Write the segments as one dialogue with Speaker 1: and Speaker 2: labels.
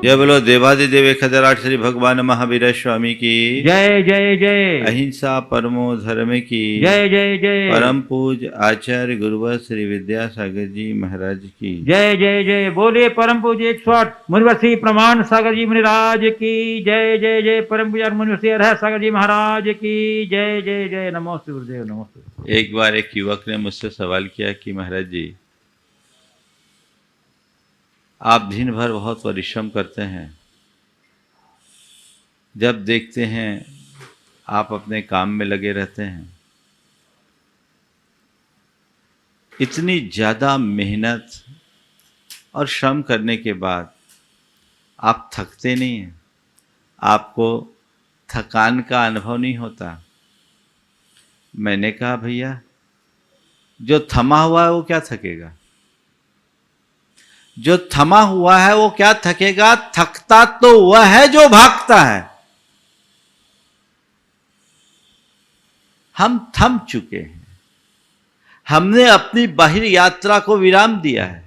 Speaker 1: जय बोलो देवादिदेव खदराट श्री भगवान महावीर स्वामी की
Speaker 2: जय जय जय।
Speaker 1: अहिंसा परमो धर्म की
Speaker 2: जय जय जय।
Speaker 1: परम पूज आचार्य गुरुवर श्री विद्यासागर जी महाराज की
Speaker 2: जय जय जय। बोलिए परम पूज्य 108 मुनिवर श्री प्रमाण सागर जी महाराज की जय जय जय। परम पूज्य मुनिवर श्री अरहत सागर जी महाराज की जय जय जय। नमोस्तु गुरुदेव नमोस्तु।
Speaker 1: एक बार एक युवक ने मुझसे सवाल किया कि महाराज जी, आप दिन भर बहुत परिश्रम करते हैं, जब देखते हैं आप अपने काम में लगे रहते हैं, इतनी ज़्यादा मेहनत और श्रम करने के बाद आप थकते नहीं हैं, आपको थकान का अनुभव नहीं होता। मैंने कहा भैया, जो थमा हुआ है वो क्या थकेगा? जो थमा हुआ है वो क्या थकेगा? थकता तो वह है जो भागता है। हम थम चुके हैं, हमने अपनी बाहरी यात्रा को विराम दिया है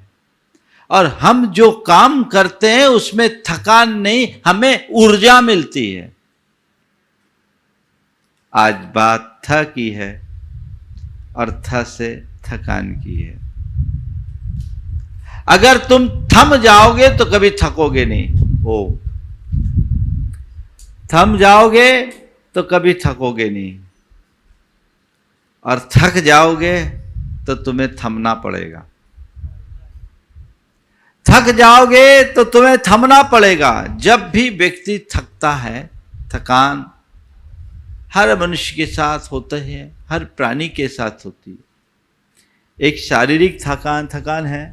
Speaker 1: और हम जो काम करते हैं उसमें थकान नहीं, हमें ऊर्जा मिलती है। आज बात थ की है और थ से थकान की है। अगर तुम थम जाओगे तो कभी थकोगे नहीं। ओ, थम जाओगे तो कभी थकोगे नहीं, और थक जाओगे तो तुम्हें थमना पड़ेगा। थक जाओगे तो तुम्हें थमना पड़ेगा। जब भी व्यक्ति थकता है, थकान हर मनुष्य के साथ होता है, हर प्राणी के साथ होती है। एक शारीरिक थकान है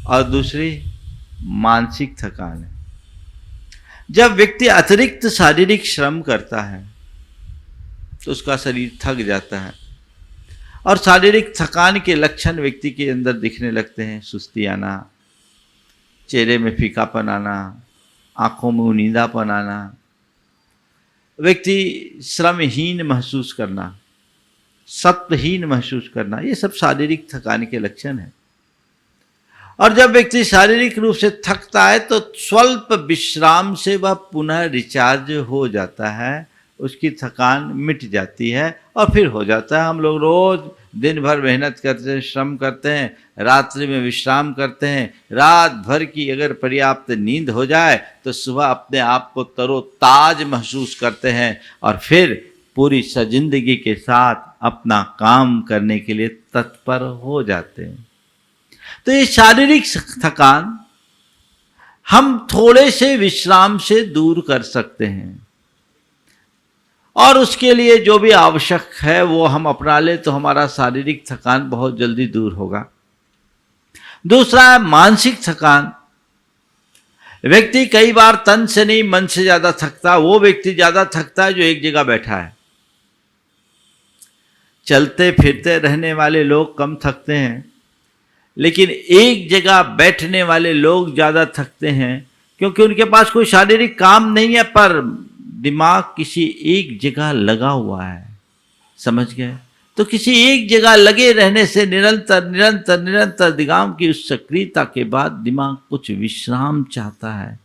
Speaker 1: और दूसरी मानसिक थकान है। जब व्यक्ति अतिरिक्त शारीरिक श्रम करता है तो उसका शरीर थक जाता है और शारीरिक थकान के लक्षण व्यक्ति के अंदर दिखने लगते हैं। सुस्ती आना, चेहरे में फीकापन आना, आंखों में नींदापन आना, व्यक्ति श्रमहीन महसूस करना, सत्वहीन महसूस करना, ये सब शारीरिक थकान के लक्षण हैं। और जब व्यक्ति शारीरिक रूप से थकता है तो स्वल्प विश्राम से वह पुनः रिचार्ज हो जाता है, उसकी थकान मिट जाती है और फिर हो जाता है। हम लोग रोज दिन भर मेहनत करते हैं, श्रम करते हैं, रात्रि में विश्राम करते हैं। रात भर की अगर पर्याप्त नींद हो जाए तो सुबह अपने आप को तरोताज महसूस करते हैं और फिर पूरी जिंदगी के साथ अपना काम करने के लिए तत्पर हो जाते हैं। तो ये शारीरिक थकान हम थोड़े से विश्राम से दूर कर सकते हैं और उसके लिए जो भी आवश्यक है वो हम अपना ले तो हमारा शारीरिक थकान बहुत जल्दी दूर होगा। दूसरा है मानसिक थकान। व्यक्ति कई बार तन से नहीं मन से ज्यादा थकता। वो व्यक्ति ज्यादा थकता है जो एक जगह बैठा है। चलते फिरते रहने वाले लोग कम थकते हैं, लेकिन एक जगह बैठने वाले लोग ज़्यादा थकते हैं क्योंकि उनके पास कोई शारीरिक काम नहीं है पर दिमाग किसी एक जगह लगा हुआ है। समझ गए? तो किसी एक जगह लगे रहने से निरंतर निरंतर निरंतर दिमाग की उस सक्रियता के बाद दिमाग कुछ विश्राम चाहता है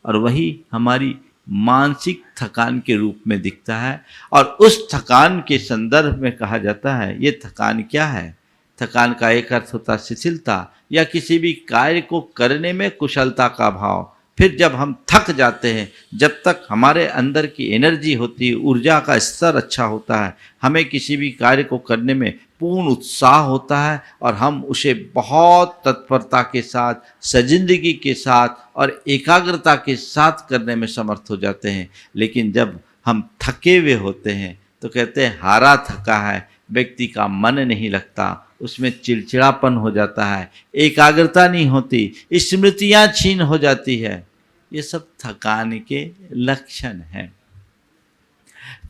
Speaker 1: और वही हमारी मानसिक थकान के रूप में दिखता है। और उस थकान के संदर्भ में कहा जाता है, ये थकान क्या है? थकान का एक अर्थ होता शिथिलता या किसी भी कार्य को करने में कुशलता का भाव। फिर जब हम थक जाते हैं, जब तक हमारे अंदर की एनर्जी होती है, ऊर्जा का स्तर अच्छा होता है, हमें किसी भी कार्य को करने में पूर्ण उत्साह होता है और हम उसे बहुत तत्परता के साथ, सजिंदगी के साथ और एकाग्रता के साथ करने में समर्थ हो जाते हैं। लेकिन जब हम थके हुए होते हैं तो कहते हैं हारा थका है, व्यक्ति का मन नहीं लगता, उसमें चिड़चिड़ापन हो जाता है, एकाग्रता नहीं होती, स्मृतियां छीन हो जाती है। ये सब थकान के लक्षण हैं।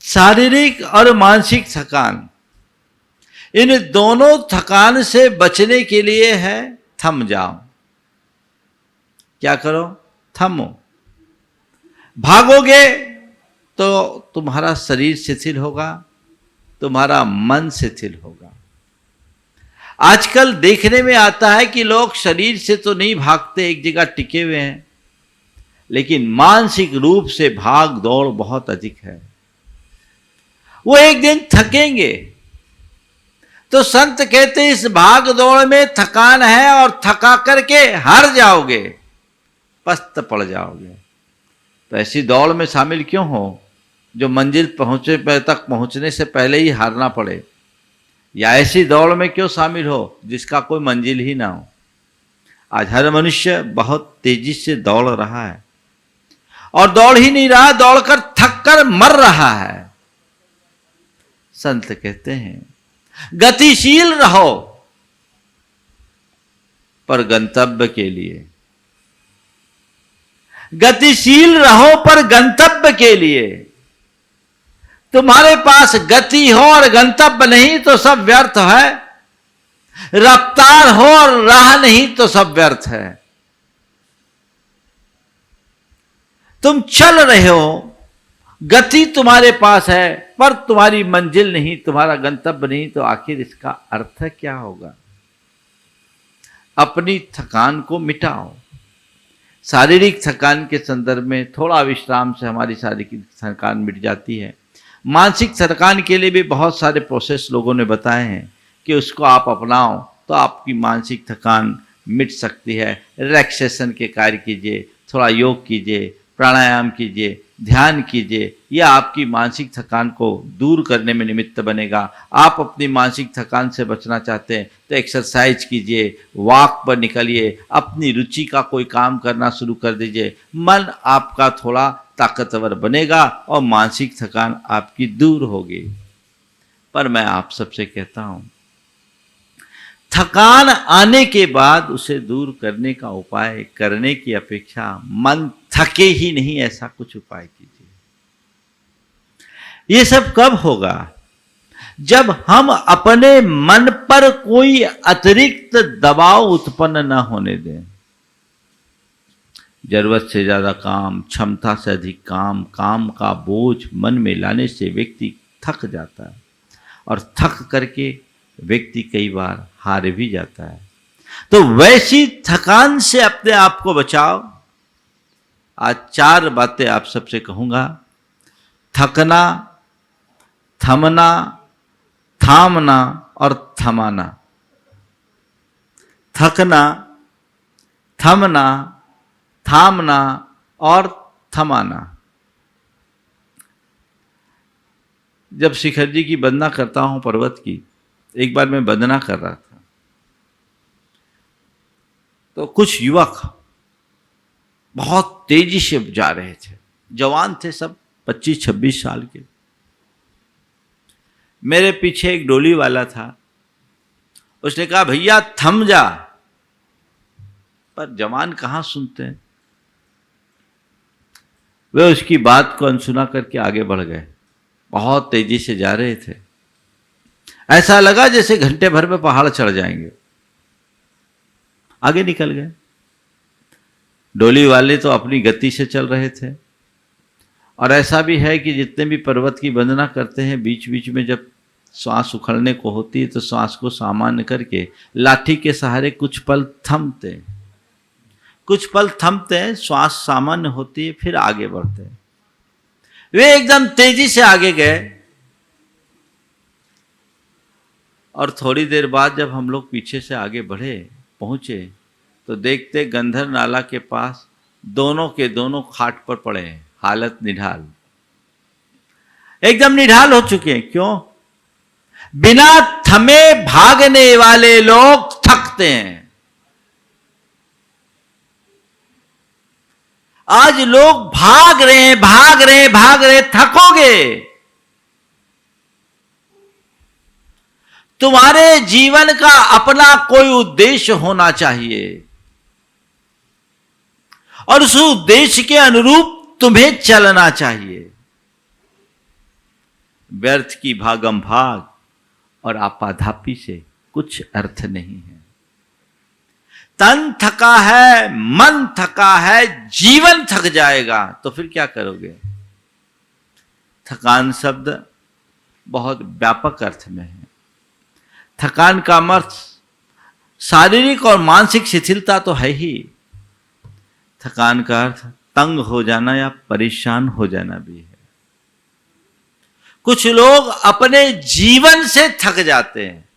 Speaker 1: शारीरिक और मानसिक थकान, इन दोनों थकान से बचने के लिए है थम जाओ। क्या करो? थमो। भागोगे तो तुम्हारा शरीर शिथिल होगा, तुम्हारा मन शिथिल होगा। आजकल देखने में आता है कि लोग शरीर से तो नहीं भागते, एक जगह टिके हुए हैं, लेकिन मानसिक रूप से भाग दौड़ बहुत अधिक है। वो एक दिन थकेंगे, तो संत कहते इस भाग दौड़ में थकान है और थका करके हार जाओगे, पस्त पड़ जाओगे। तो ऐसी दौड़ में शामिल क्यों हो जो मंजिल तक पहुंचने से पहले ही हारना पड़े, या ऐसी दौड़ में क्यों शामिल हो जिसका कोई मंजिल ही ना हो। आज हर मनुष्य बहुत तेजी से दौड़ रहा है, और दौड़ ही नहीं रहा, दौड़कर थक कर मर रहा है। संत कहते हैं गतिशील रहो पर गंतव्य के लिए, गतिशील रहो पर गंतव्य के लिए। तुम्हारे पास गति हो और गंतव्य नहीं तो सब व्यर्थ है, रफ्तार हो और राह नहीं तो सब व्यर्थ है। तुम चल रहे हो, गति तुम्हारे पास है, पर तुम्हारी मंजिल नहीं, तुम्हारा गंतव्य नहीं, तो आखिर इसका अर्थ क्या होगा। अपनी थकान को मिटाओ। शारीरिक थकान के संदर्भ में थोड़ा विश्राम से हमारी शारीरिक थकान मिट जाती है। मानसिक थकान के लिए भी बहुत सारे प्रोसेस लोगों ने बताए हैं कि उसको आप अपनाओ तो आपकी मानसिक थकान मिट सकती है। रिलैक्सेशन के कार्य कीजिए, थोड़ा योग कीजिए, प्राणायाम कीजिए, ध्यान कीजिए, यह आपकी मानसिक थकान को दूर करने में निमित्त बनेगा। आप अपनी मानसिक थकान से बचना चाहते हैं तो एक्सरसाइज कीजिए, वॉक पर निकलिए, अपनी रुचि का कोई काम करना शुरू कर दीजिए। मन आपका थोड़ा ताकतवर बनेगा और मानसिक थकान आपकी दूर होगी। पर मैं आप सबसे कहता हूं, थकान आने के बाद उसे दूर करने का उपाय करने की अपेक्षा मन थके ही नहीं ऐसा कुछ उपाय कीजिए। ये सब कब होगा? जब हम अपने मन पर कोई अतिरिक्त दबाव उत्पन्न न होने दें। जरूरत से ज्यादा काम, क्षमता से अधिक काम, काम का बोझ मन में लाने से व्यक्ति थक जाता है, और थक करके व्यक्ति कई बार हार भी जाता है। तो वैसी थकान से अपने आप को बचाओ। आज 4 बातें आप सबसे कहूंगा। थकना, थमना, थामना और थमाना। थकना, थमना, थामना और थमाना। जब शिखर जी की वंदना करता हूं पर्वत की, एक बार मैं वंदना कर रहा था तो कुछ युवक बहुत तेजी से जा रहे थे, जवान थे सब, 25-26 साल के। मेरे पीछे एक डोली वाला था, उसने कहा भैया थम जा, पर जवान कहां सुनते हैं। वे उसकी बात को अनसुना करके आगे बढ़ गए। बहुत तेजी से जा रहे थे, ऐसा लगा जैसे घंटे भर में पहाड़ चढ़ जाएंगे। आगे निकल गए। डोली वाले तो अपनी गति से चल रहे थे। और ऐसा भी है कि जितने भी पर्वत की वंदना करते हैं, बीच बीच में जब श्वास उखड़ने को होती है तो श्वास को सामान्य करके लाठी के सहारे कुछ पल थमते हैं, कुछ पल थमते हैं, श्वास सामान्य होती है, फिर आगे बढ़ते हैं। वे एकदम तेजी से आगे गए, और थोड़ी देर बाद जब हम लोग पीछे से आगे बढ़े, पहुंचे, तो देखते गंधर नाला के पास दोनों के दोनों खाट पर पड़े हैं, हालत निढाल, एकदम निढाल हो चुके हैं। क्यों? बिना थमे भागने वाले लोग थकते हैं। आज लोग भाग रहे हैं, भाग रहे हैं, भाग रहे हैं, थकोगे। तुम्हारे जीवन का अपना कोई उद्देश्य होना चाहिए, और उस उद्देश्य के अनुरूप तुम्हें चलना चाहिए। व्यर्थ की भागम भाग और आपाधापी से कुछ अर्थ नहीं है। तन थका है, मन थका है, जीवन थक जाएगा तो फिर क्या करोगे? थकान शब्द बहुत व्यापक अर्थ में है। थकान का अर्थ शारीरिक और मानसिक शिथिलता तो है ही। थकान का अर्थ तंग हो जाना या परेशान हो जाना भी है। कुछ लोग अपने जीवन से थक जाते हैं।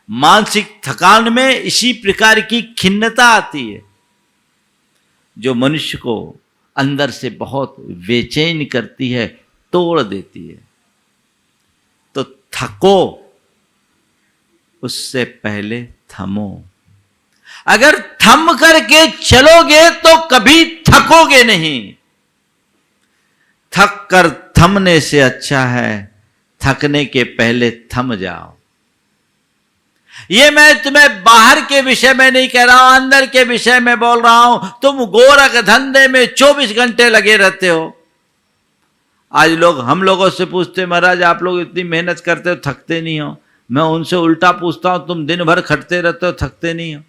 Speaker 1: मानसिक थकान में इसी प्रकार की खिन्नता आती है जो मनुष्य को अंदर से बहुत बेचैन करती है, तोड़ देती है। तो थको उससे पहले थमो। अगर थम करके चलोगे तो कभी थकोगे नहीं। थक कर थमने से अच्छा है थकने के पहले थम जाओ। ये मैं तुम्हें बाहर के विषय में नहीं कह रहा हूं, अंदर के विषय में बोल रहा हूं। तुम गोरख धंधे में 24 घंटे लगे रहते हो। आज लोग हम लोगों से पूछते महाराज आप लोग इतनी मेहनत करते हो थकते नहीं हो। मैं उनसे उल्टा पूछता हूं तुम दिन भर खटते रहते हो थकते नहीं हो।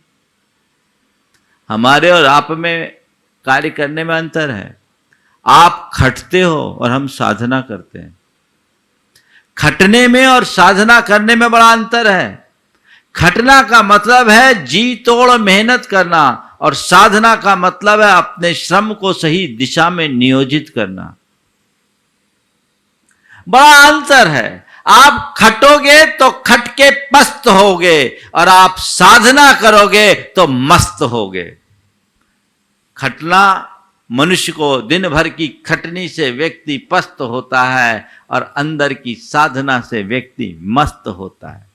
Speaker 1: हमारे और आप में कार्य करने में अंतर है। आप खटते हो और हम साधना करते हैं। खटने में और साधना करने में बड़ा अंतर है। खटना का मतलब है जी तोड़ मेहनत करना और साधना का मतलब है अपने श्रम को सही दिशा में नियोजित करना। बड़ा अंतर है। आप खटोगे तो खट के पस्त होगे और आप साधना करोगे तो मस्त होगे। खटना मनुष्य को दिन भर की खटनी से व्यक्ति पस्त होता है और अंदर की साधना से व्यक्ति मस्त होता है।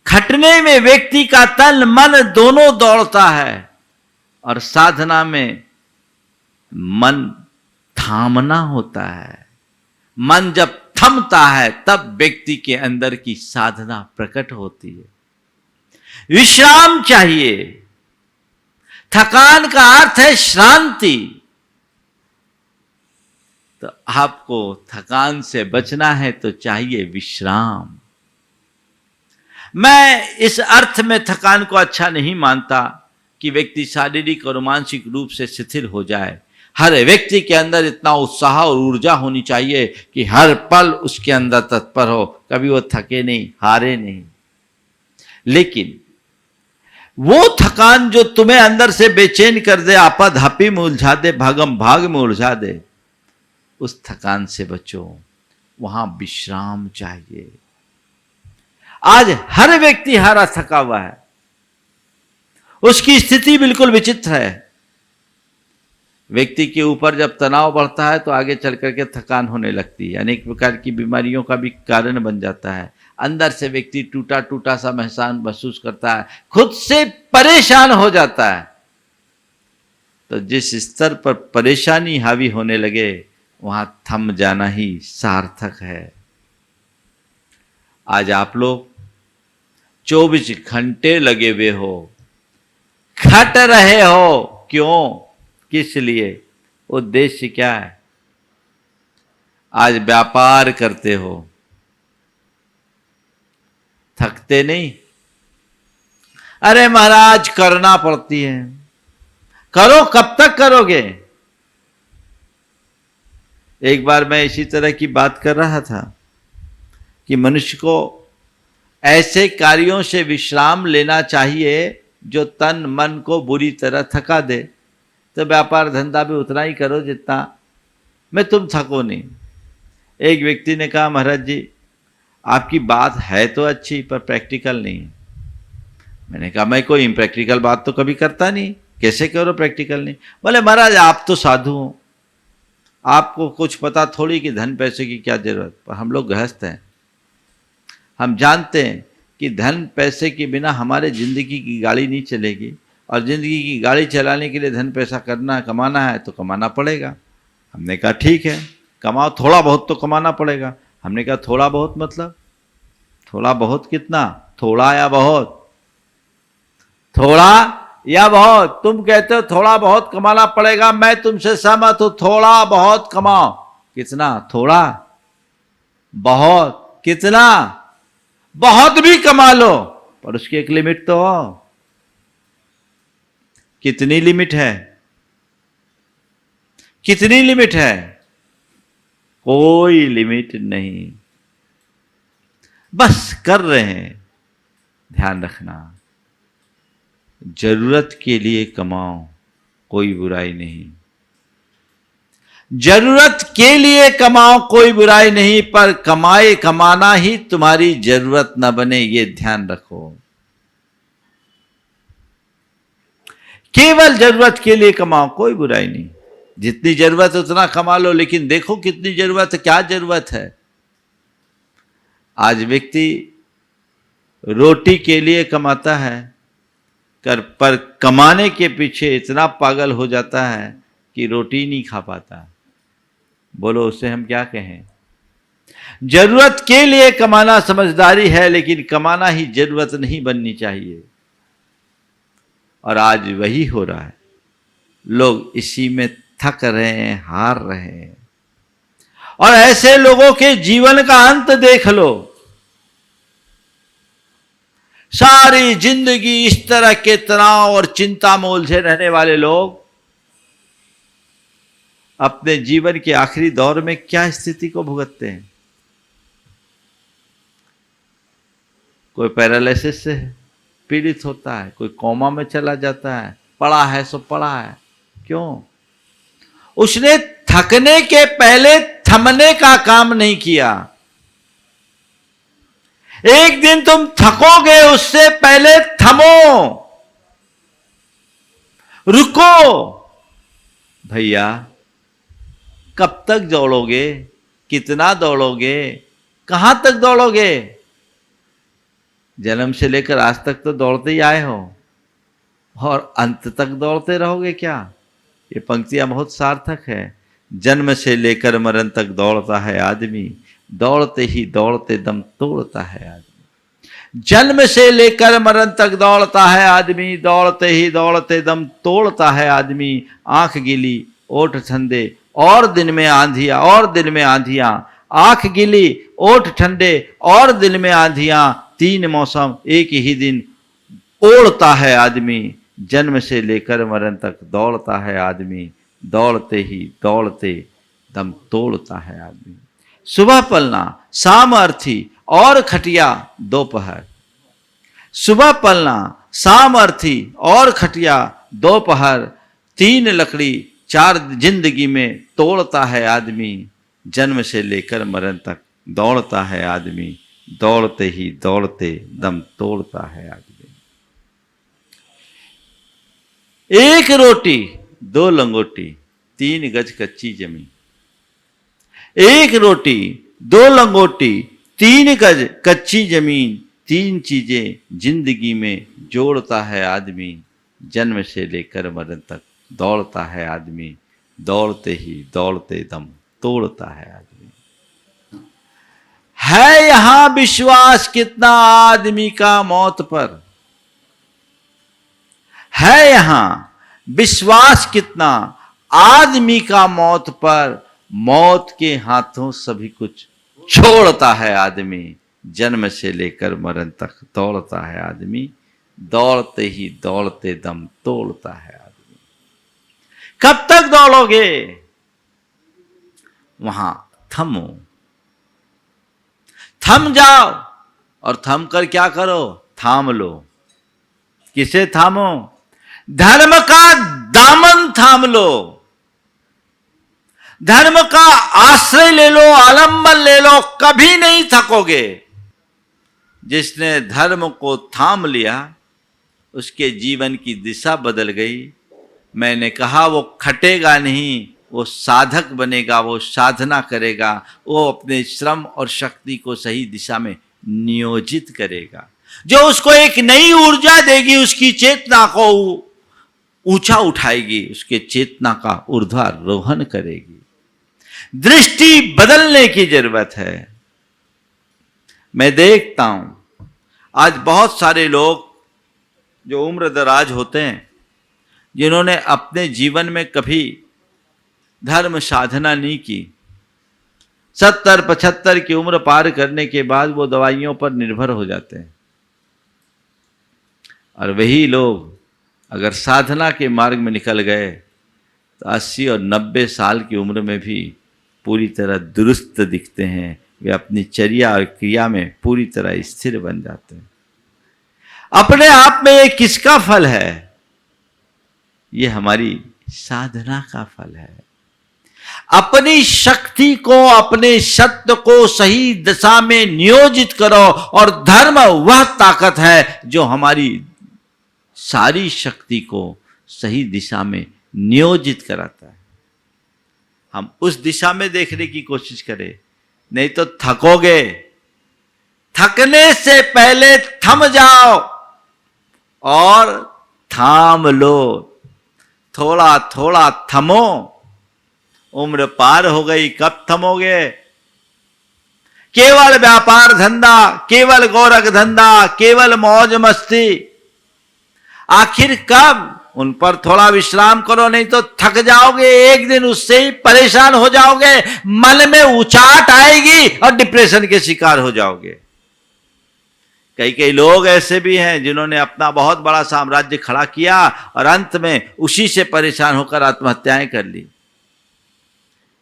Speaker 1: खटने में व्यक्ति का तन मन दोनों दौड़ता है और साधना में मन थामना होता है। मन जब थमता है तब व्यक्ति के अंदर की साधना प्रकट होती है। विश्राम चाहिए। थकान का अर्थ है श्रांति। तो आपको थकान से बचना है तो चाहिए विश्राम। मैं इस अर्थ में थकान को अच्छा नहीं मानता कि व्यक्ति शारीरिक और मानसिक रूप से शिथिल हो जाए। हर व्यक्ति के अंदर इतना उत्साह और ऊर्जा होनी चाहिए कि हर पल उसके अंदर तत्पर हो, कभी वो थके नहीं, हारे नहीं। लेकिन वो थकान जो तुम्हें अंदर से बेचैन कर दे, आपाधापी में उलझा दे, भागम भाग में उलझा दे, उस थकान से बचो। वहां विश्राम चाहिए। आज हर व्यक्ति हारा थका हुआ है। उसकी स्थिति बिल्कुल विचित्र है। व्यक्ति के ऊपर जब तनाव बढ़ता है तो आगे चल करके थकान होने लगती है। अनेक प्रकार की बीमारियों का भी कारण बन जाता है। अंदर से व्यक्ति टूटा टूटा सा महसूस करता है, खुद से परेशान हो जाता है। तो जिस स्तर पर परेशानी हावी होने लगे वहां थम जाना ही सार्थक है। आज आप लोग 24 घंटे लगे हुए हो, खट रहे हो। क्यों? किस लिए? उद्देश्य क्या है? आज व्यापार करते हो, थकते नहीं? अरे महाराज करना पड़ती है। करो, कब तक करोगे? एक बार मैं इसी तरह की बात कर रहा था कि मनुष्य को ऐसे कार्यों से विश्राम लेना चाहिए जो तन मन को बुरी तरह थका दे। तो व्यापार धंधा भी उतना ही करो जितना में तुम थको नहीं। एक व्यक्ति ने कहा महाराज जी आपकी बात है तो अच्छी पर प्रैक्टिकल नहीं है। मैंने कहा मैं कोई इम्प्रैक्टिकल बात तो कभी करता नहीं, कैसे करो प्रैक्टिकल नहीं? बोले महाराज आप तो साधु हो, आपको कुछ पता थोड़ी कि धन पैसे की क्या जरूरत। पर हम लोग गृहस्थ हैं, हम जानते हैं कि धन पैसे के बिना हमारे जिंदगी की गाड़ी नहीं चलेगी और जिंदगी की गाड़ी चलाने के लिए धन पैसा कमाना है तो कमाना पड़ेगा। हमने कहा ठीक है कमाओ, थोड़ा बहुत तो कमाना पड़ेगा। हमने कहा थोड़ा बहुत मतलब? थोड़ा बहुत कितना? थोड़ा या बहुत? थोड़ा या बहुत? तुम कहते हो थोड़ा बहुत कमाना पड़ेगा, मैं तुमसे सहमत हूं। थोड़ा बहुत कमाओ। कितना? थोड़ा? बहुत? कितना? बहुत भी कमा लो पर उसकी एक लिमिट तो हो। कितनी लिमिट है? कितनी लिमिट है? कोई लिमिट नहीं। बस कर रहे हैं। ध्यान रखना, जरूरत के लिए कमाओ, कोई बुराई नहीं। जरूरत के लिए कमाओ, कोई बुराई नहीं, पर कमाना ही तुम्हारी जरूरत न बने, ये ध्यान रखो। केवल जरूरत के लिए कमाओ, कोई बुराई नहीं। जितनी जरूरत है उतना कमा लो, लेकिन देखो कितनी जरूरत है, क्या जरूरत है। आज व्यक्ति रोटी के लिए कमाता है, पर कमाने के पीछे इतना पागल हो जाता है कि रोटी नहीं खा पाता। बोलो उससे हम क्या कहें। जरूरत के लिए कमाना समझदारी है, लेकिन कमाना ही जरूरत नहीं बननी चाहिए। और आज वही हो रहा है, लोग इसी में थक रहे हैं, हार रहे हैं। और ऐसे लोगों के जीवन का अंत देख लो। सारी जिंदगी इस तरह के तनाव और चिंता में उलझे रहने वाले लोग अपने जीवन के आखिरी दौर में क्या स्थिति को भुगतते हैं। कोई पैरालिसिस से पीड़ित होता है, कोई कोमा में चला जाता है, पड़ा है सो पड़ा है। क्यों? उसने थकने के पहले थमने का काम नहीं किया। एक दिन तुम थकोगे, उससे पहले थमो, रुको। भैया कब तक दौड़ोगे, कितना दौड़ोगे, कहां तक दौड़ोगे? जन्म से लेकर आज तक तो दौड़ते ही आए हो, और अंत तक दौड़ते रहोगे क्या? ये पंक्तियां बहुत सार्थक है। जन्म से लेकर मरण तक दौड़ता है आदमी, दौड़ते ही दौड़ते दम तोड़ता है आदमी। जन्म से लेकर मरण तक दौड़ता है आदमी, दौड़ते ही दौड़ते दम तोड़ता है आदमी। आंख गीली ओठ ठंडे और दिन में आंधियां, और दिन में आंधियां। आंख गीली ओठ ठंडे और दिन में आंधियां, तीन मौसम एक ही दिन ओढ़ता है आदमी। जन्म से लेकर मरण तक दौड़ता है आदमी, दौड़ते ही दौड़ते दम तोड़ता है आदमी। सुबह पलना शाम अर्थी और खटिया दोपहर। सुबह पलना शाम अर्थी और खटिया दोपहर। तीन लकड़ी चार जिंदगी में तोड़ता है आदमी। जन्म से लेकर मरण तक दौड़ता है आदमी, दौड़ते ही दौड़ते दम तोड़ता है आदमी। एक रोटी दो लंगोटी, तीन गज कच्ची जमीन। एक रोटी दो लंगोटी, तीन गज कच्ची जमीन। तीन चीजें जिंदगी में जोड़ता है आदमी। जन्म से लेकर मरण तक दौड़ता है आदमी, दौड़ते ही दौड़ते दम तोड़ता है आदमी। है यहां विश्वास कितना आदमी का मौत पर। है यहां विश्वास कितना आदमी का मौत पर। मौत के हाथों सभी कुछ छोड़ता है आदमी। जन्म से लेकर मरण तक दौड़ता है आदमी, दौड़ते ही दौड़ते दम तोड़ता है आदमी। कब तक दौड़ोगे? वहां थमो, थम जाओ। और थम कर क्या करो? थाम लो। किसे थामो? धर्म का दामन थाम लो। धर्म का आश्रय ले लो, आलंबन ले लो, कभी नहीं थकोगे। जिसने धर्म को थाम लिया उसके जीवन की दिशा बदल गई। मैंने कहा वो खटेगा नहीं, वो साधक बनेगा, वो साधना करेगा, वो अपने श्रम और शक्ति को सही दिशा में नियोजित करेगा, जो उसको एक नई ऊर्जा देगी, उसकी चेतना को ऊंचा उठाएगी, उसके चेतना का ऊर्ध्वारोहण करेगी। दृष्टि बदलने की जरूरत है। मैं देखता हूं आज बहुत सारे लोग जो उम्र दराज होते हैं, जिन्होंने अपने जीवन में कभी धर्म साधना नहीं की, 70-75 की उम्र पार करने के बाद वो दवाइयों पर निर्भर हो जाते हैं। और वही लोग अगर साधना के मार्ग में निकल गए तो 80 और 90 साल की उम्र में भी पूरी तरह दुरुस्त दिखते हैं। वे अपनी चर्या और क्रिया में पूरी तरह स्थिर बन जाते हैं। अपने आप में ये किसका फल है? ये हमारी साधना का फल है। अपनी शक्ति को, अपने सत्य को सही दिशा में नियोजित करो, और धर्म वह ताकत है जो हमारी सारी शक्ति को सही दिशा में नियोजित कराता है। हम उस दिशा में देखने की कोशिश करें, नहीं तो थकोगे। थकने से पहले थम जाओ और थाम लो। थोड़ा थोड़ा थमो। उम्र पार हो गई, कब थमोगे? केवल व्यापार धंधा, केवल गोरख धंधा, केवल मौज मस्ती, आखिर कब? उन पर थोड़ा विश्राम करो, नहीं तो थक जाओगे। एक दिन उससे ही परेशान हो जाओगे, मन में उचाट आएगी और डिप्रेशन के शिकार हो जाओगे। कई कई लोग ऐसे भी हैं जिन्होंने अपना बहुत बड़ा साम्राज्य खड़ा किया और अंत में उसी से परेशान होकर आत्महत्याएं कर ली।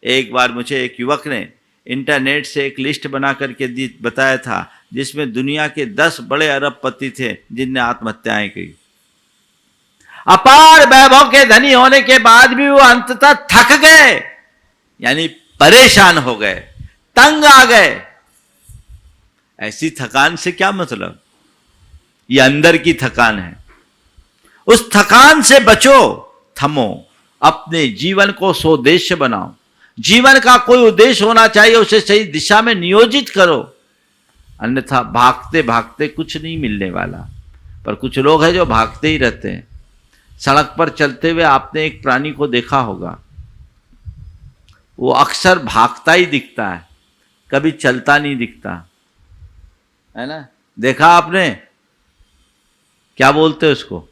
Speaker 1: एक बार मुझे एक युवक ने इंटरनेट से एक लिस्ट बना करके बताया था, जिसमें दुनिया के 10 बड़े अरबपति थे जिनने आत्महत्याएं की। अपार वैभव के धनी होने के बाद भी वो अंततः थक गए, यानी परेशान हो गए, तंग आ गए। ऐसी थकान से क्या मतलब? ये अंदर की थकान है। उस थकान से बचो, थमो, अपने जीवन को सोउद्देश्य बनाओ। जीवन का कोई उद्देश्य होना चाहिए, उसे सही दिशा में नियोजित करो, अन्यथा भागते भागते कुछ नहीं मिलने वाला। पर कुछ लोग हैं जो भागते ही रहते हैं। सड़क पर चलते हुए आपने एक प्राणी को देखा होगा, वो अक्सर भागता ही दिखता है, कभी चलता नहीं दिखता, है ना? देखा आपने? क्या बोलते हैं उसको?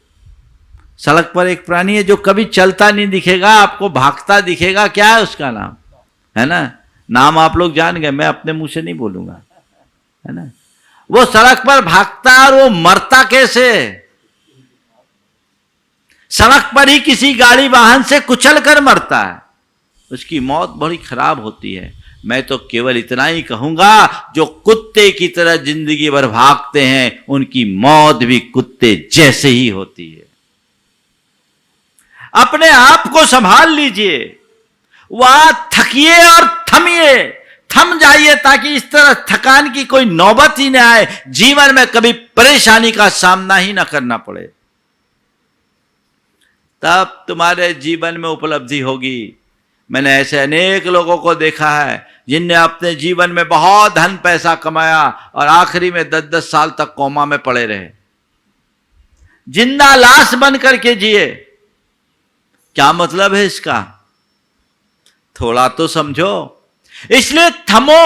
Speaker 1: सड़क पर एक प्राणी है जो कभी चलता नहीं दिखेगा, आपको भागता दिखेगा। क्या है उसका नाम? है ना? नाम आप लोग जान गए, मैं अपने मुंह से नहीं बोलूंगा, है ना? वो सड़क पर भागता है और वो मरता कैसे? सड़क पर ही किसी गाड़ी वाहन से कुचल कर मरता है। उसकी मौत बड़ी खराब होती है। मैं तो केवल इतना ही कहूंगा, जो कुत्ते की तरह जिंदगी भर भागते हैं उनकी मौत भी कुत्ते जैसे ही होती है। अपने आप को संभाल लीजिए, वहां थकिए और थमिए, थम जाइए, ताकि इस तरह थकान की कोई नौबत ही न आए, जीवन में कभी परेशानी का सामना ही ना करना पड़े। तब तुम्हारे जीवन में उपलब्धि होगी। मैंने ऐसे अनेक लोगों को देखा है जिनने अपने जीवन में बहुत धन पैसा कमाया और आखिरी में 10-10 साल तक कोमा में पड़े रहे, जिंदा लाश बन करके जिए। क्या मतलब है इसका? थोड़ा तो समझो। इसलिए थमो,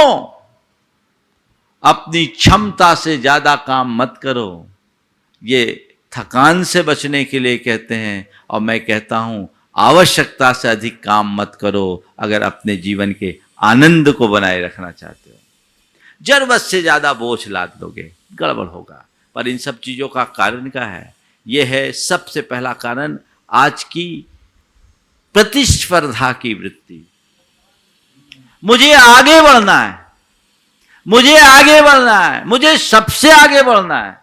Speaker 1: अपनी क्षमता से ज्यादा काम मत करो। ये थकान से बचने के लिए कहते हैं, और मैं कहता हूं आवश्यकता से अधिक काम मत करो अगर अपने जीवन के आनंद को बनाए रखना चाहते हो। जरूरत से ज्यादा बोझ लाद लोगे, गड़बड़ होगा। पर इन सब चीजों का कारण क्या है? यह है सबसे पहला कारण, आज की प्रतिस्पर्धा की वृत्ति। मुझे आगे बढ़ना है, मुझे आगे बढ़ना है, मुझे सबसे आगे बढ़ना है।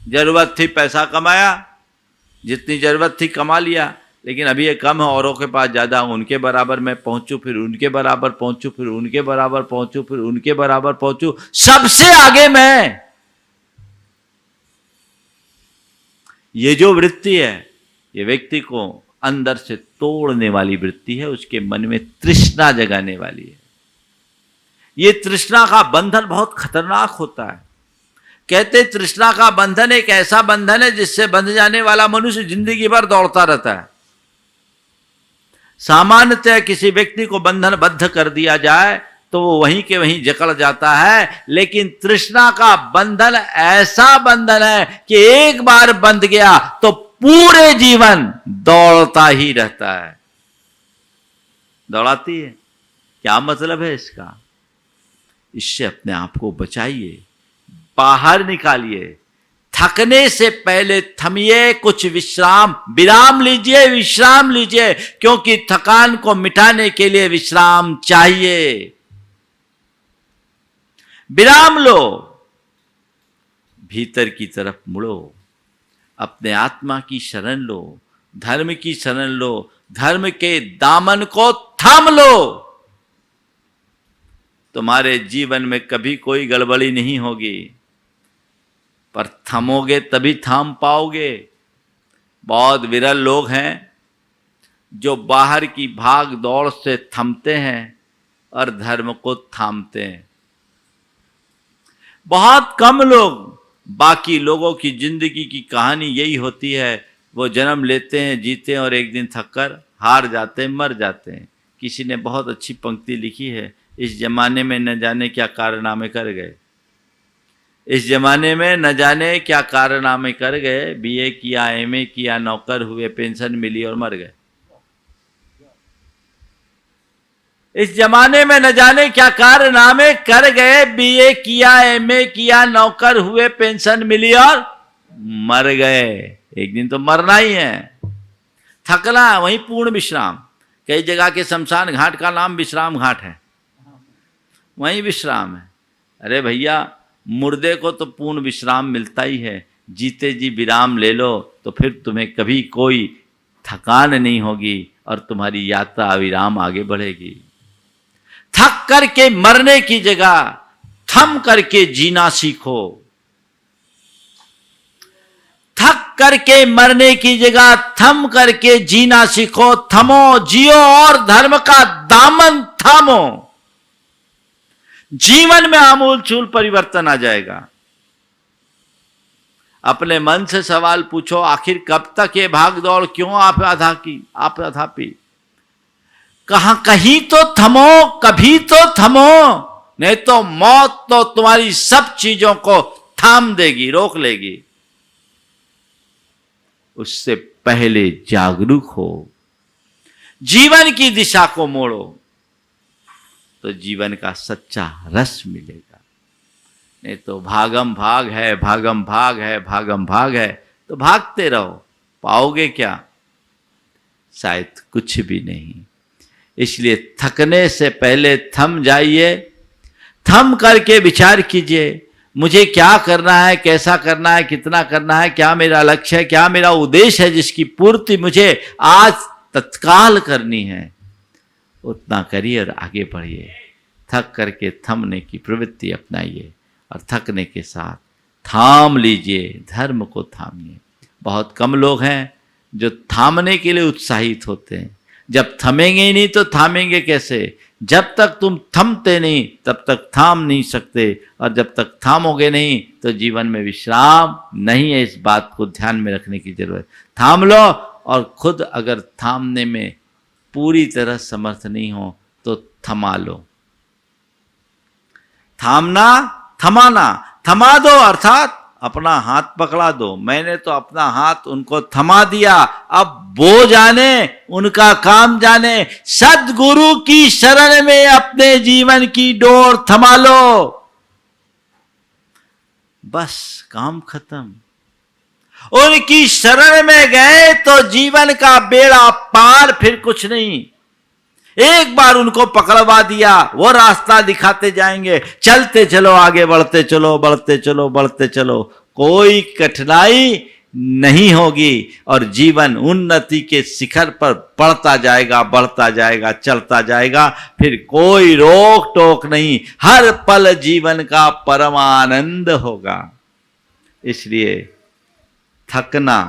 Speaker 1: जरूरत थी पैसा कमाया, जितनी जरूरत थी कमा लिया, लेकिन अभी ये कम है, औरों के पास ज्यादा, उनके बराबर मैं पहुंचूं, फिर उनके बराबर पहुंचूं, फिर उनके बराबर पहुंचूं, फिर उनके बराबर पहुंचूं, सबसे आगे मैं। ये जो वृत्ति है, ये व्यक्ति को अंदर से तोड़ने वाली वृत्ति है, उसके मन में तृष्णा जगाने वाली है। ये तृष्णा का बंधन बहुत खतरनाक होता है। कहते तृष्णा का बंधन एक ऐसा बंधन है जिससे बंध जाने वाला मनुष्य जिंदगी भर दौड़ता रहता है। सामान्यतः किसी व्यक्ति को बंधनबद्ध कर दिया जाए तो वो वहीं के वहीं जकड़ जाता है, लेकिन तृष्णा का बंधन ऐसा बंधन है कि एक बार बंध गया तो पूरे जीवन दौड़ता ही रहता है, दौड़ाती है। क्या मतलब है इसका? इससे अपने आप को बचाइए, बाहर निकालिए। थकने से पहले थमिए, कुछ विराम लीजिए, विश्राम लीजिए, क्योंकि थकान को मिटाने के लिए विश्राम चाहिए। विराम लो, भीतर की तरफ मुड़ो, अपने आत्मा की शरण लो, धर्म की शरण लो, धर्म के दामन को थाम लो, तुम्हारे जीवन में कभी कोई गड़बड़ी नहीं होगी। पर थमोगे तभी थाम पाओगे। बहुत विरल लोग हैं जो बाहर की भाग दौड़ से थमते हैं और धर्म को थामते हैं। बहुत कम लोग, बाकी लोगों की जिंदगी की कहानी यही होती है, वो जन्म लेते हैं, जीते हैं और एक दिन थककर हार जाते हैं, मर जाते हैं। किसी ने बहुत अच्छी पंक्ति लिखी है, इस जमाने में न जाने क्या कारनामे कर गए, इस जमाने में न जाने क्या कारनामे कर गए, बीए किया, एमए किया, नौकर हुए, पेंशन मिली और मर गए। इस जमाने में न जाने क्या कारनामे कर गए, बीए किया, एमए किया, नौकर हुए, पेंशन मिली और मर गए। एक दिन तो मरना ही है। थकना वहीं पूर्ण विश्राम। कई जगह के शमशान घाट का नाम विश्राम घाट है, वहीं विश्राम है। अरे भैया, मुर्दे को तो पूर्ण विश्राम मिलता ही है, जीते जी विराम ले लो तो फिर तुम्हें कभी कोई थकान नहीं होगी और तुम्हारी यात्रा अविराम आगे बढ़ेगी। थक करके मरने की जगह थम करके जीना सीखो। थक करके मरने की जगह थम करके जीना सीखो। थमो, जियो और धर्म का दामन थामो। जीवन में आमूल चूल परिवर्तन आ जाएगा। अपने मन से सवाल पूछो, आखिर कब तक ये भाग दौड़ क्यों आप आधा पी? कहीं तो थमो, कभी तो थमो, नहीं तो मौत तो तुम्हारी सब चीजों को थाम देगी, रोक लेगी। उससे पहले जागरूक हो, जीवन की दिशा को मोड़ो, तो जीवन का सच्चा रस मिलेगा। नहीं तो भागम भाग है, भागम भाग है, भागम भाग है, तो भागते रहो, पाओगे क्या? शायद कुछ भी नहीं। इसलिए थकने से पहले थम जाइए, थम करके विचार कीजिए, मुझे क्या करना है, कैसा करना है, कितना करना है, क्या मेरा लक्ष्य है, क्या मेरा उद्देश्य है जिसकी पूर्ति मुझे आज तत्काल करनी है। उतना करिए और आगे बढ़िए। थक करके थमने की प्रवृत्ति अपनाइए और थकने के साथ थाम लीजिए, धर्म को थामिए। बहुत कम लोग हैं जो थामने के लिए उत्साहित होते हैं। जब थमेंगे ही नहीं तो थामेंगे कैसे? जब तक तुम थमते नहीं तब तक थाम नहीं सकते, और जब तक थामोगे नहीं तो जीवन में विश्राम नहीं है। इस बात को ध्यान में रखने की जरूरत। थाम लो, और खुद अगर थामने में पूरी तरह समर्थ नहीं हो तो थमा लो। थामना, थमाना, थमा दो अर्थात अपना हाथ पकड़ा दो। मैंने तो अपना हाथ उनको थमा दिया, अब वो जाने, उनका काम जाने। सद्गुरु की शरण में अपने जीवन की डोर थमा लो, बस काम खत्म। उनकी शरण में गए तो जीवन का बेड़ा पार, फिर कुछ नहीं। एक बार उनको पकड़वा दिया, वो रास्ता दिखाते जाएंगे। चलते चलो, आगे बढ़ते चलो, बढ़ते चलो, बढ़ते चलो, कोई कठिनाई नहीं होगी और जीवन उन्नति के शिखर पर बढ़ता जाएगा, बढ़ता जाएगा, चलता जाएगा। फिर कोई रोक टोक नहीं, हर पल जीवन का परमानंद होगा। इसलिए थकना,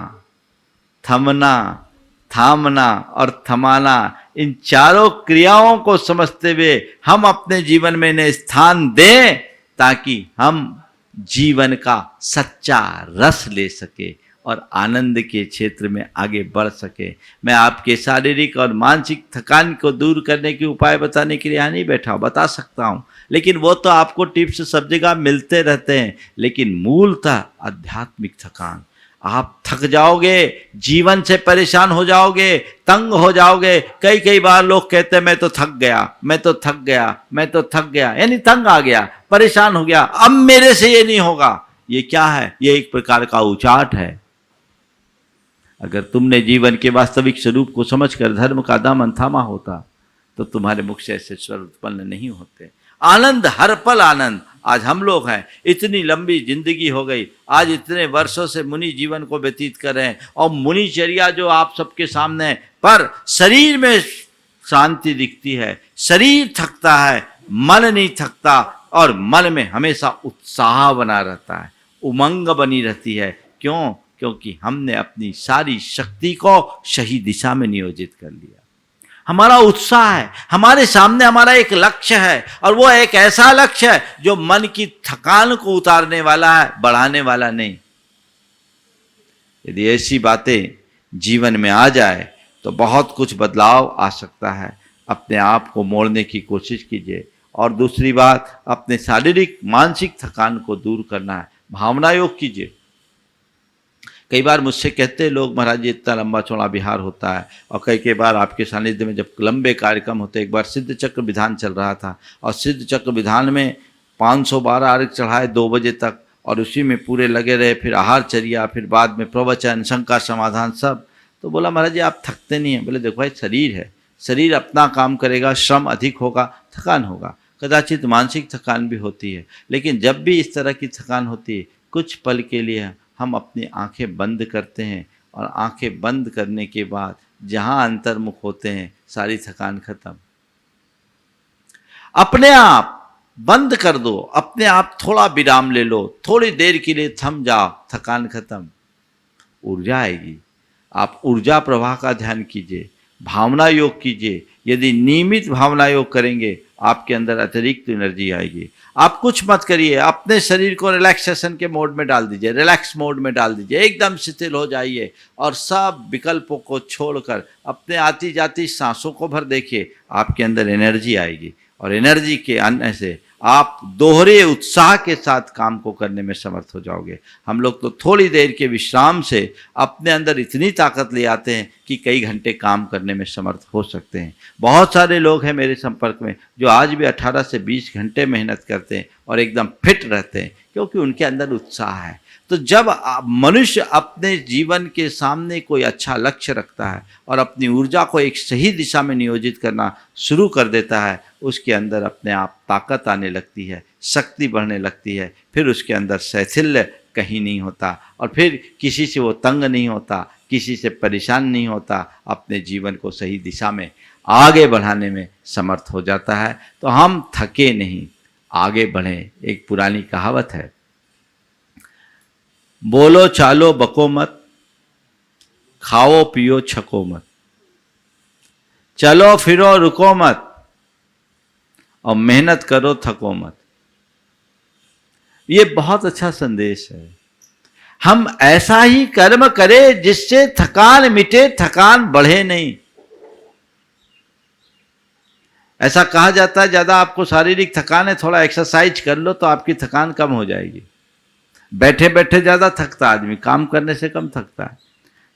Speaker 1: थमना, थामना और थमाना, इन चारों क्रियाओं को समझते हुए हम अपने जीवन में इन्हें स्थान दें, ताकि हम जीवन का सच्चा रस ले सके और आनंद के क्षेत्र में आगे बढ़ सके। मैं आपके शारीरिक और मानसिक थकान को दूर करने के उपाय बताने के लिए यहाँ नहीं बैठा हूँ, बता सकता हूँ, लेकिन वो तो आपको टिप्स सब जगह मिलते रहते हैं। लेकिन मूलतः आध्यात्मिक थकान, आप थक जाओगे, जीवन से परेशान हो जाओगे, तंग हो जाओगे। कई बार लोग कहते हैं मैं तो थक गया, मैं तो थक गया, मैं तो थक गया, यानी तंग आ गया, परेशान हो गया, अब मेरे से ये नहीं होगा। ये क्या है? ये एक प्रकार का उचाट है। अगर तुमने जीवन के वास्तविक स्वरूप को समझकर धर्म का दामन थामा होता तो तुम्हारे मुख से ऐसे स्वर उत्पन्न नहीं होते। आनंद, हर पल आनंद। आज हम लोग हैं, इतनी लंबी जिंदगी हो गई, आज इतने वर्षों से मुनि जीवन को व्यतीत कर रहे हैं और मुनिचर्या जो आप सबके सामने है, पर शरीर में शांति दिखती है, शरीर थकता है, मन नहीं थकता और मन में हमेशा उत्साह बना रहता है, उमंग बनी रहती है। क्यों? क्योंकि हमने अपनी सारी शक्ति को सही दिशा में नियोजित कर लिया। हमारा उत्साह है, हमारे सामने हमारा एक लक्ष्य है और वो एक ऐसा लक्ष्य है जो मन की थकान को उतारने वाला है, बढ़ाने वाला नहीं। यदि ऐसी बातें जीवन में आ जाए तो बहुत कुछ बदलाव आ सकता है। अपने आप को मोड़ने की कोशिश कीजिए। और दूसरी बात, अपने शारीरिक मानसिक थकान को दूर करना है, भावना योग कीजिए। कई बार मुझसे कहते हैं लोग, महाराज जी इतना लंबा चौड़ा विहार होता है, और कई बार आपके सानिध्य में जब लंबे कार्यक्रम होते, एक बार सिद्ध चक्र विधान चल रहा था और सिद्ध चक्र विधान में 512 अर्घ चढ़ाए 2 बजे तक और उसी में पूरे लगे रहे, फिर आहारचर्या, फिर बाद में प्रवचन, शंका समाधान सब। तो बोला महाराज जी आप थकते नहीं हैं? बोले देखो भाई शरीर है, शरीर अपना काम करेगा, श्रम अधिक होगा, थकान होगा, कदाचित मानसिक थकान भी होती है, लेकिन जब भी इस तरह की थकान होती है कुछ पल के लिए हम अपनी आंखें बंद करते हैं और आंखें बंद करने के बाद जहां अंतर्मुख होते हैं सारी थकान खत्म। अपने आप बंद कर दो, अपने आप थोड़ा विराम ले लो, थोड़ी देर के लिए थम जाओ, थकान खत्म, ऊर्जा आएगी। आप ऊर्जा प्रवाह का ध्यान कीजिए, भावना योग कीजिए। यदि नियमित भावना योग करेंगे आपके अंदर अतिरिक्त एनर्जी आएगी। आप कुछ मत करिए, अपने शरीर को रिलैक्सेशन के मोड में डाल दीजिए, रिलैक्स मोड में डाल दीजिए, एकदम शिथिल हो जाइए और सब विकल्पों को छोड़कर अपने आती जाती सांसों को भर देखिए, आपके अंदर एनर्जी आएगी और एनर्जी के आने से आप दोहरे उत्साह के साथ काम को करने में समर्थ हो जाओगे। हम लोग तो थोड़ी देर के विश्राम से अपने अंदर इतनी ताकत ले आते हैं कि कई घंटे काम करने में समर्थ हो सकते हैं। बहुत सारे लोग हैं मेरे संपर्क में जो आज भी 18 से 20 घंटे मेहनत करते हैं और एकदम फिट रहते हैं, क्योंकि उनके अंदर उत्साह है। तो जब मनुष्य अपने जीवन के सामने कोई अच्छा लक्ष्य रखता है और अपनी ऊर्जा को एक सही दिशा में नियोजित करना शुरू कर देता है, उसके अंदर अपने आप ताकत आने लगती है, शक्ति बढ़ने लगती है, फिर उसके अंदर शैथिल्य कहीं नहीं होता और फिर किसी से वो तंग नहीं होता, किसी से परेशान नहीं होता, अपने जीवन को सही दिशा में आगे बढ़ाने में समर्थ हो जाता है। तो हम थके नहीं, आगे बढ़ें। एक पुरानी कहावत है, बोलो चालो बको मत, खाओ पियो छको मत, चलो फिरो रुको मत और मेहनत करो थको मत। ये बहुत अच्छा संदेश है। हम ऐसा ही कर्म करें जिससे थकान मिटे, थकान बढ़े नहीं। ऐसा कहा जाता है ज्यादा आपको शारीरिक थकान है, थोड़ा एक्सरसाइज कर लो तो आपकी थकान कम हो जाएगी। बैठे बैठे ज्यादा थकता आदमी, काम करने से कम थकता है।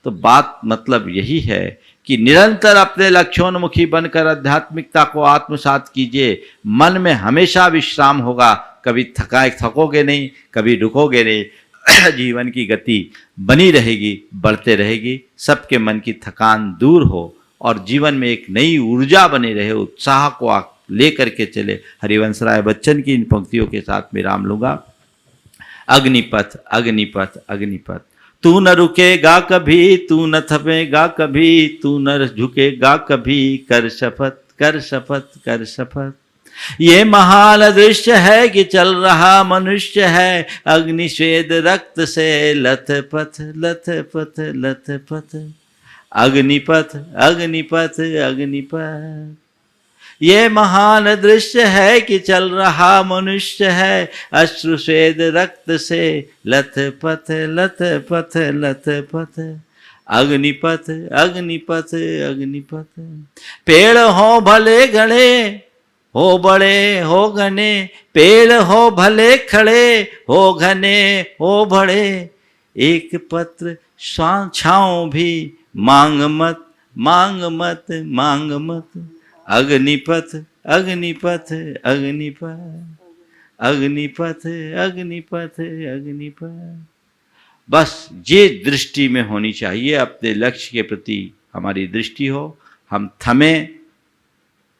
Speaker 1: तो बात मतलब यही है कि निरंतर अपने लक्ष्योन्मुखी बनकर आध्यात्मिकता को आत्मसात कीजिए। मन में हमेशा विश्राम होगा, कभी थकोगे नहीं, कभी रुकोगे नहीं। जीवन की गति बनी रहेगी, बढ़ते रहेगी। सबके मन की थकान दूर हो और जीवन में एक नई ऊर्जा बने रहे, उत्साह को लेकर के चले। हरिवंश राय बच्चन की इन पंक्तियों के साथ विराम लूंगा। अग्निपथ अग्निपथ अग्निपथ, तू न रुकेगा कभी, तू न थमेगा कभी, तू न झुकेगा कभी, कर शपथ कर शपथ कर शपथ। ये महान दृश्य है कि चल रहा मनुष्य है, अग्नि श्वेत रक्त से लथपथ लथपथ लथपथ। अग्निपथ अग्निपथ अग्निपथ, ये महान दृश्य है कि चल रहा मनुष्य है, अश्रु श्वेत रक्त से लथपथ लथपथ लथपथ। अग्निपथ अग्निपथ अग्निपथ, पेड़ हो भले घने, हो बड़े हो घने, पेड़ हो भले खड़े, हो घने हो बड़े, एक पत्र छाँव भी मांग मत मांग मत मांग मत। अग्निपथ अग्निपथ अग्निपथ, अग्निपथ अग्निपथ अग्निपथ। बस ये दृष्टि में होनी चाहिए, अपने लक्ष्य के प्रति हमारी दृष्टि हो। हम थमे,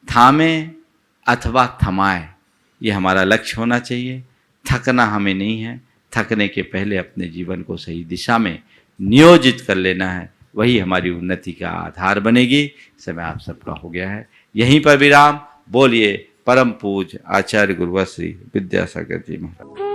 Speaker 1: थामे अथवा थमाए, ये हमारा लक्ष्य होना चाहिए। थकना हमें नहीं है, थकने के पहले अपने जीवन को सही दिशा में नियोजित कर लेना है, वही हमारी उन्नति का आधार बनेगी। समय आप सबका हो गया है, यहीं पर विराम। बोलिए परम पूज्य आचार्य गुरुवर श्री विद्यासागर जी महाराज।